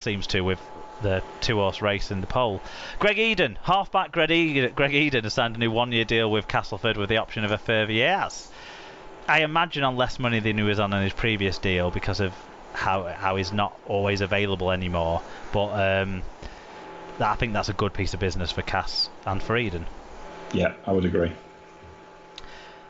seems to with the two-horse race in the poll. Greg Eden, halfback Greg Eden has signed a new one-year deal with Castleford with the option of a further year. I imagine on less money than he was on his previous deal because of how he's not always available anymore. But I think that's a good piece of business for Cass and for Eden. Yeah, I would agree.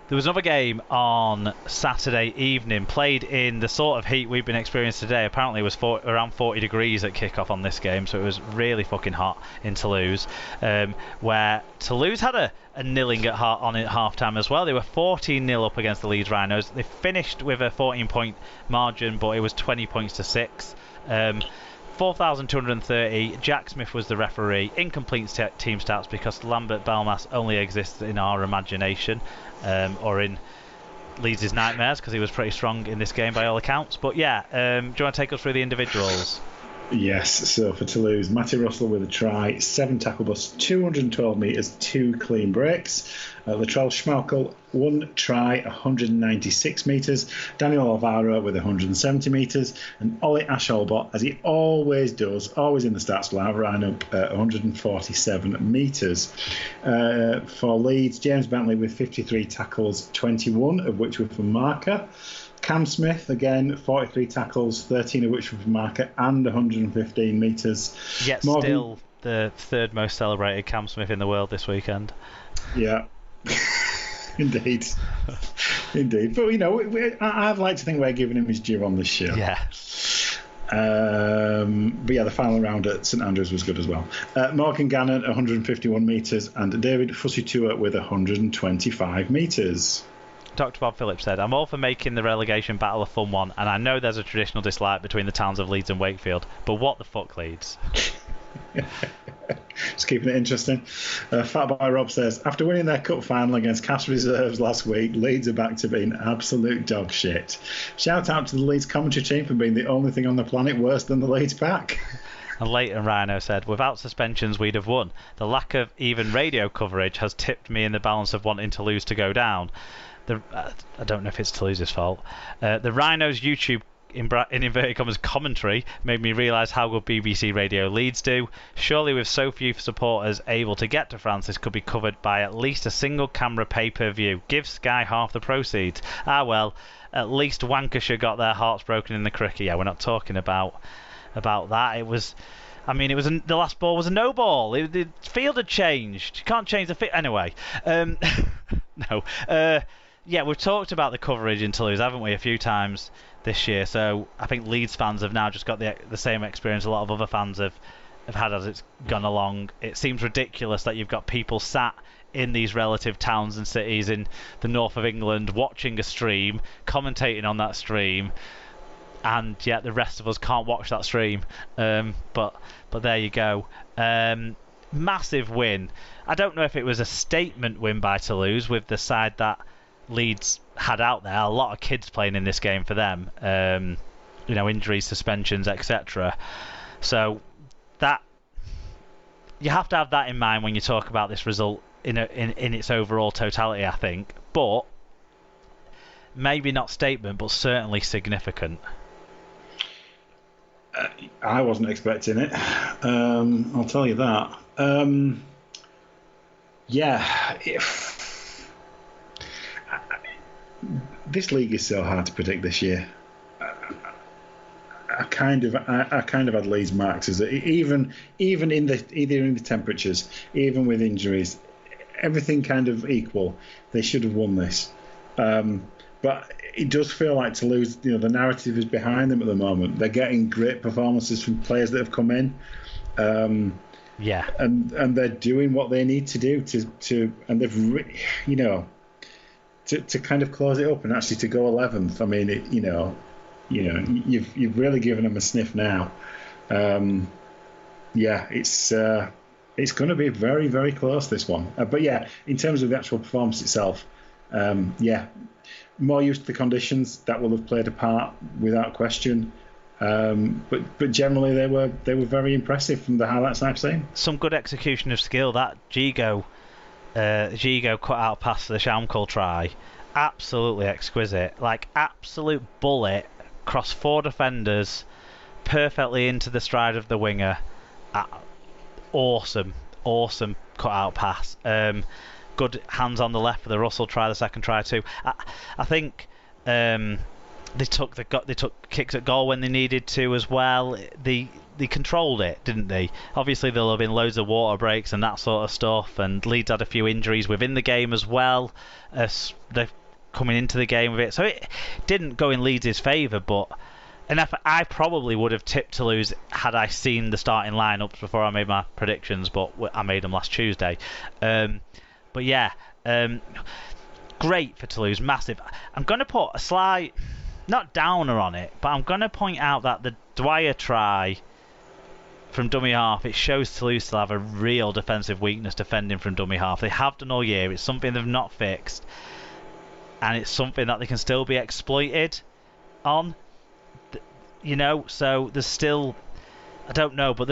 There was another game on Saturday evening, played in the sort of heat we've been experiencing today. Apparently it was around 40 degrees at kick-off on this game, so it was really fucking hot in Toulouse, where Toulouse had a nilling at half-time as well. They were 14-0 up against the Leeds Rhinos. They finished with a 14-point margin, but it was 20 points to 6. 4,230. Jack Smith was the referee. Incomplete team stats because Lambert Belmas only exists in our imagination, or in Leeds' nightmares, because he was pretty strong in this game by all accounts. But yeah, do you want to take us through the individuals? Yes, so for Toulouse, Matty Russell with a try, 7 tackle busts, 212 metres, 2 clean breaks. Latrell Schmaukel, 1 try, 196 metres. Daniel Alvaro with 170 metres. And Ollie Asholbot, as he always does, always in the stats lab, ran up 147 metres. For Leeds, James Bentley with 53 tackles, 21 of which were from marker. Cam Smith, again, 43 tackles, 13 of which were from marker, and 115 metres. Yet still the third most celebrated Cam Smith in the world this weekend. Yeah. Indeed. Indeed. But, you know, I'd like to think we're giving him his due on this show. Yeah. But yeah, the final round at St Andrews was good as well. Morgan Gannon, 151 metres, and David Fusitua with 125 metres. Dr. Bob Phillips said, I'm all for making the relegation battle a fun one, and I know there's a traditional dislike between the towns of Leeds and Wakefield, but what the fuck, Leeds? Just keeping it interesting. Fat Boy Rob says, after winning their cup final against Cast Reserves last week, Leeds are back to being absolute dog shit. Shout out to the Leeds commentary team for being the only thing on the planet worse than the Leeds pack. And Leighton Rhino said, without suspensions we'd have won. The lack of even radio coverage has tipped me in the balance of wanting Toulouse to go down. I don't know if it's Toulouse's fault. The Rhinos YouTube in inverted commas commentary made me realise how good BBC Radio Leeds do. Surely with so few supporters able to get to France, this could be covered by at least a single camera pay-per-view. Give Sky half the proceeds. Ah well, at least Lancashire got their hearts broken in the cricket. Yeah, we're not talking about that. It was... I mean, the last ball was a no ball. The field had changed. You can't change the field. Anyway. No. Yeah, we've talked about the coverage in Toulouse, haven't we, a few times this year. So I think Leeds fans have now just got the same experience a lot of other fans have had as it's gone along. It seems ridiculous that you've got people sat in these relative towns and cities in the north of England watching a stream, commentating on that stream, and yet the rest of us can't watch that stream. But there you go. Massive win. I don't know if it was a statement win by Toulouse with the side that Leeds had out there. A lot of kids playing in this game for them. Injuries, suspensions, etc. So that you have to have that in mind when you talk about this result in its overall totality, I think. But maybe not statement, but certainly significant. I wasn't expecting it. I'll tell you that. This league is so hard to predict this year. I kind of had Leeds marks as even in the temperatures, even with injuries, everything kind of equal. They should have won this, but it does feel like Toulouse. The narrative is behind them at the moment. They're getting great performances from players that have come in. Yeah, and they're doing what they need to do to and they've to kind of close it up and actually to go 11th. I mean, you've really given them a sniff now. It's going to be very, very close, this one. But yeah, in terms of the actual performance itself, more used to the conditions, that will have played a part without question. But generally they were very impressive from the highlights I've seen. Some good execution of skill. That Gigo cut out past the Shamkul try, absolutely exquisite. Like absolute bullet across 4 defenders, perfectly into the stride of the winger. Awesome cut out pass. Good hands on the left for the Russell try, the second try too. I think they took kicks at goal when they needed to as well. They controlled it, didn't they? Obviously there'll have been loads of water breaks and that sort of stuff, and Leeds had a few injuries within the game as well. They're coming into the game with it, so it didn't go in Leeds' favour, but I probably would have tipped Toulouse had I seen the starting lineups before I made my predictions, but I made them last Tuesday. But yeah, great for Toulouse, massive. I'm going to put a slight, not downer on it, but I'm going to point out that the Dwyer try from dummy half, it shows Toulouse to have a real defensive weakness defending from dummy half. They have done all year. It's something they've not fixed, and it's something that they can still be exploited on. You know, so there's still, I don't know, but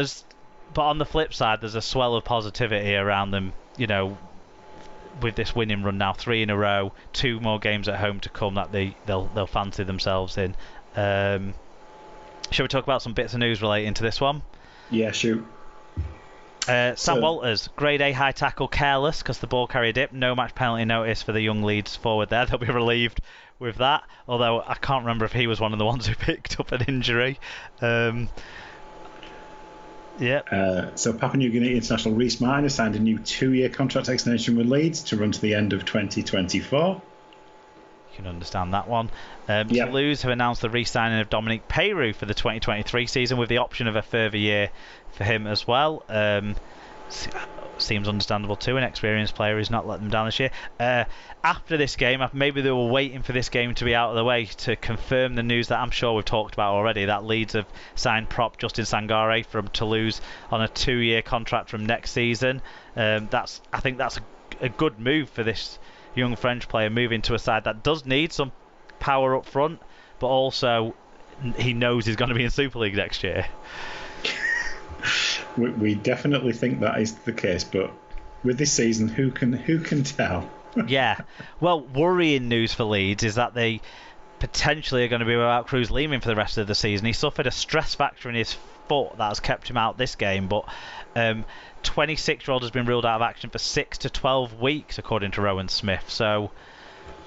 on the flip side, there's a swell of positivity around them. You know, with this winning run now, 3 in a row, 2 more games at home to come that they'll fancy themselves in. Shall we talk about some bits of news relating to this one? Yeah, shoot. Sam Walters, grade A high tackle, careless because the ball carrier dipped. No match penalty notice for the young Leeds forward there. They'll be relieved with that. Although I can't remember if he was one of the ones who picked up an injury. Yeah. So Papua New Guinea international Reece Martin has signed a new 2-year contract extension with Leeds to run to the end of 2024. You can understand that one. Toulouse have announced the re-signing of Dominic Peyrou for the 2023 season with the option of a further year for him as well. Seems understandable too. An experienced player who's not let them down this year. After this game, maybe they were waiting for this game to be out of the way to confirm the news that I'm sure we've talked about already, that Leeds have signed prop Justin Sangare from Toulouse on a 2-year contract from next season. I think that's a good move for this young French player, moving to a side that does need some power up front, but also he knows he's going to be in Super League next year. We definitely think that is the case, but with this season, who can tell? Yeah. Well, worrying news for Leeds is that they potentially are going to be without Cruz Lehman for the rest of the season. He suffered a stress fracture in his foot that has kept him out this game, but 26-year-old has been ruled out of action for 6 to 12 weeks, according to Rowan Smith. So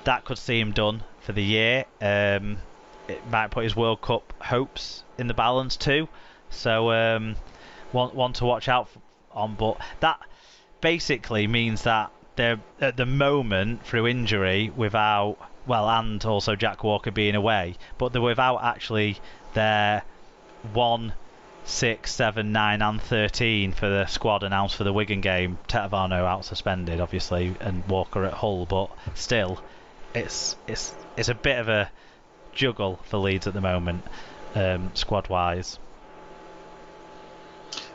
that could see him done for the year. It might put his World Cup hopes in the balance too. So one to watch out on. But that basically means that they're at the moment through injury without, and also Jack Walker being away, but they're without actually their 1, 6, 7, 9 and 13 for the squad announced for the Wigan game. Tetevano out suspended obviously and Walker at Hull, but still it's a bit of a juggle for Leeds at the moment, squad wise.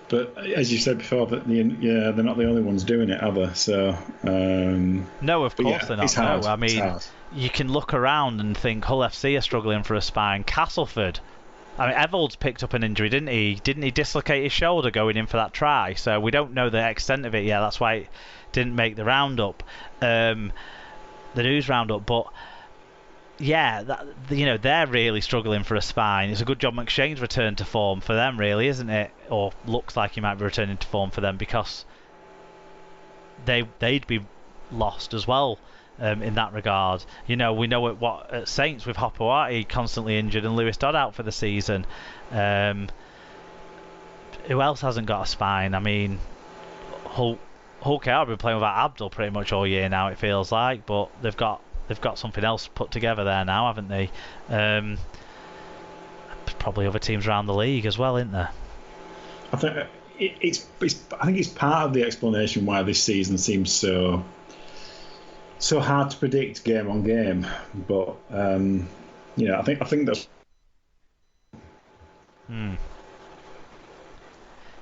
But as you said before, that they're not the only ones doing it, are they? So no, of course they're not. It's hard. No, I mean, you can look around and think Hull FC are struggling for a spine. Castleford, I mean, Evold's picked up an injury, didn't he? Didn't he dislocate his shoulder going in for that try? So we don't know the extent of it yet. That's why it didn't make the roundup, the news roundup. But yeah, they're really struggling for a spine. It's a good job McShane's returned to form for them, really, isn't it? Or looks like he might be returning to form for them, because they'd be lost as well in that regard. We know at Saints with Hopoati constantly injured and Lewis Dodd out for the season. Who else hasn't got a spine? I mean, Hull KR have been playing without Abdul pretty much all year now, it feels like, but they've got something else put together there now, haven't they? Probably other teams around the league as well, isn't there? I think it's part of the explanation why this season seems so hard to predict game on game. But I think that's.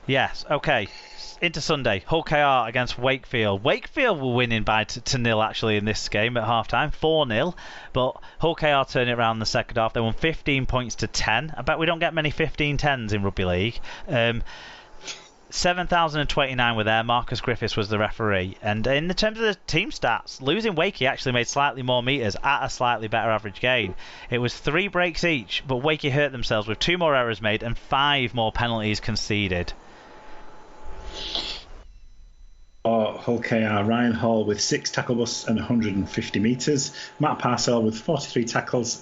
Yes. Okay. Into Sunday, Hull KR against Wakefield. Wakefield were winning by 2-0 actually in this game at half time, 4-0. But Hull KR turned it around in the second half. They won 15 points to 10. I bet we don't get many 15-10s in rugby league. 7,029 were there. Marcus Griffiths was the referee. And in the terms of the team stats, losing Wakey actually made slightly more metres at a slightly better average gain. It was 3 breaks each, but Wakey hurt themselves with 2 more errors made and 5 more penalties conceded. Hull KR, Ryan Hall with 6 tackle busts and 150 metres. Matt Parcell with 43 tackles,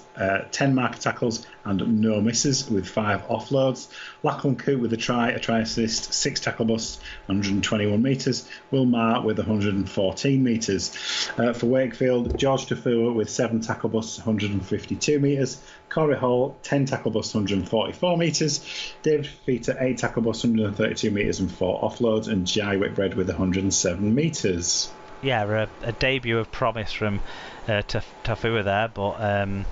10 marker tackles and no misses with 5 offloads. Lachlan Coote with a try assist, 6 tackle busts, 121 metres. Will Marr with 114 metres. For Wakefield, George Tafua with 7 tackle busts, 152 metres. Corey Hall, 10 tackle busts, 144 metres. David Fifita, 8 tackle busts, 132 metres and 4 offloads. And Jai Whitbread with 107 metres. Yeah, a debut of promise from Tafua there, but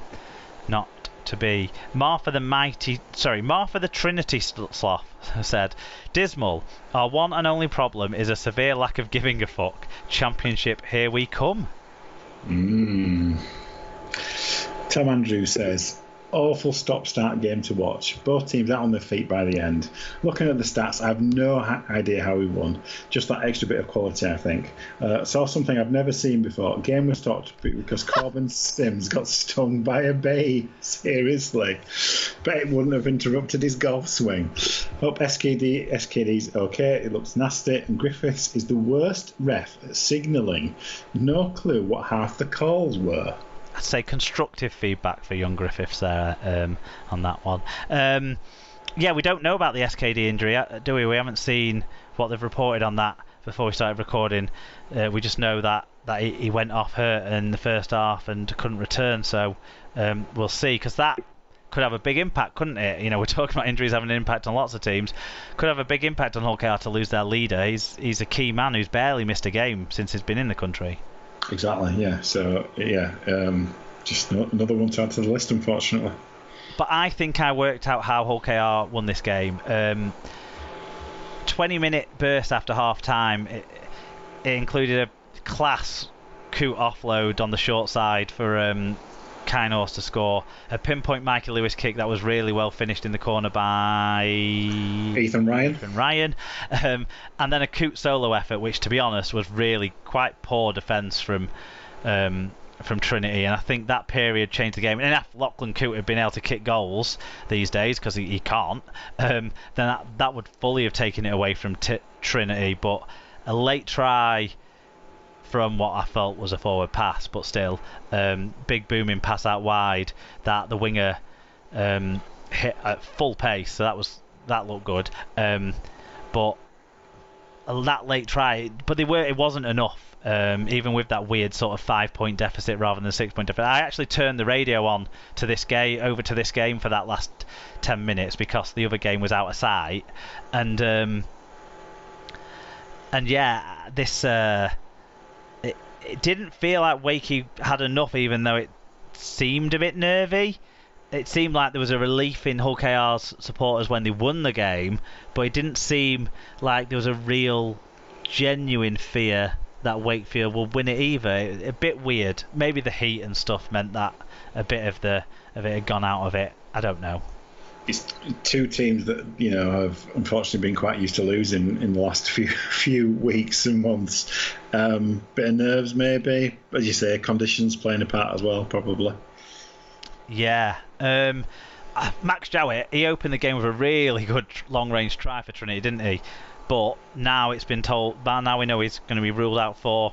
not to be. Mar for the Trinity Sloth said, dismal. Our one and only problem is a severe lack of giving a fuck. Championship, here we come. Tom Andrews says, awful stop-start game to watch. Both teams out on their feet by the end. Looking at the stats, I have no idea how we won. Just that extra bit of quality, I think. Saw something I've never seen before. Game was stopped because Corbin Sims got stung by a bee. Seriously. Bet it wouldn't have interrupted his golf swing. Hope SKD's okay. It looks nasty. And Griffiths is the worst ref at signalling. No clue what half the calls were. I'd say constructive feedback for young Griffiths there on that one. Yeah, we don't know about the SKD injury, do we? We haven't seen what they've reported on that before we started recording. We just know that he went off hurt in the first half and couldn't return. So we'll see, because that could have a big impact, couldn't it? You know, we're talking about injuries having an impact on lots of teams. Could have a big impact on Hull KR to lose their leader. He's a key man who's barely missed a game since he's been in the country. Exactly, yeah. So, yeah, just another one to add to the list, unfortunately. But I think I worked out how Hull KR won this game. 20-minute burst after half-time. It included a class Coote offload on the short side for Kynhorst to score. A pinpoint Mikey Lewis kick that was really well finished in the corner by Ethan Ryan. And then a Coote solo effort, which, to be honest, was really quite poor defence from Trinity. And I think that period changed the game. And if Lachlan Coote had been able to kick goals these days, because he can't, then that would fully have taken it away from Trinity. But a late try from what I felt was a forward pass, but still, big booming pass out wide that the winger hit at full pace, so that looked good. But that late try, but it wasn't enough. Even with that weird sort of 5-point deficit rather than a 6-point deficit. I actually turned the radio on to this game for that last 10 minutes because the other game was out of sight, and yeah, this. It didn't feel like Wakey had enough, even though it seemed a bit nervy. It seemed like there was a relief in Hull KR's supporters when they won the game, but it didn't seem like there was a real, genuine fear that Wakefield would win it either. A bit weird. Maybe the heat and stuff meant that a bit of it had gone out of it. I don't know. It's two teams that, you know, have unfortunately been quite used to losing in the last few weeks and months. Bit of nerves, maybe, as you say, conditions playing a part as well, probably. Yeah. Max Jowett, he opened the game with a really good long-range try for Trinity, didn't he? But now it's been told. Now we know he's going to be ruled out for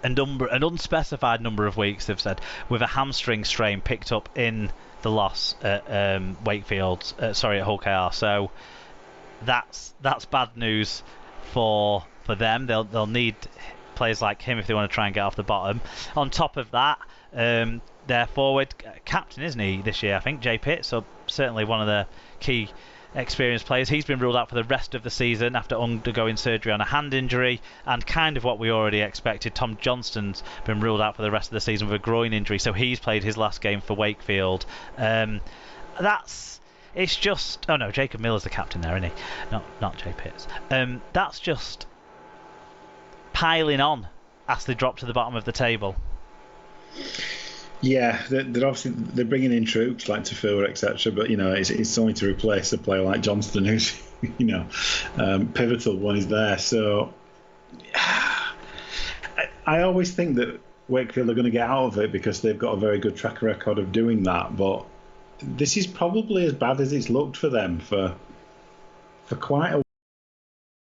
an unspecified number of weeks. They've said, with a hamstring strain picked up in the loss at at Hull KR. So that's bad news for them. They'll need players like him if they want to try and get off the bottom. On top of that, their forward captain, isn't he, this year? I think Jay Pitt. So certainly one of the key experienced players. He's been ruled out for the rest of the season after undergoing surgery on a hand injury, and kind of what we already expected. Tom Johnston's been ruled out for the rest of the season with a groin injury, so he's played his last game for Wakefield. It's just, oh no, Jacob Miller's the captain there, isn't he? Not Jay Pitts. That's just piling on as they drop to the bottom of the table. Yeah, they're bringing in troops like Tafua, etc. But you know, it's only to replace a player like Johnston who's pivotal when he's there. So I always think that Wakefield are going to get out of it because they've got a very good track record of doing that. But this is probably as bad as it's looked for them for quite a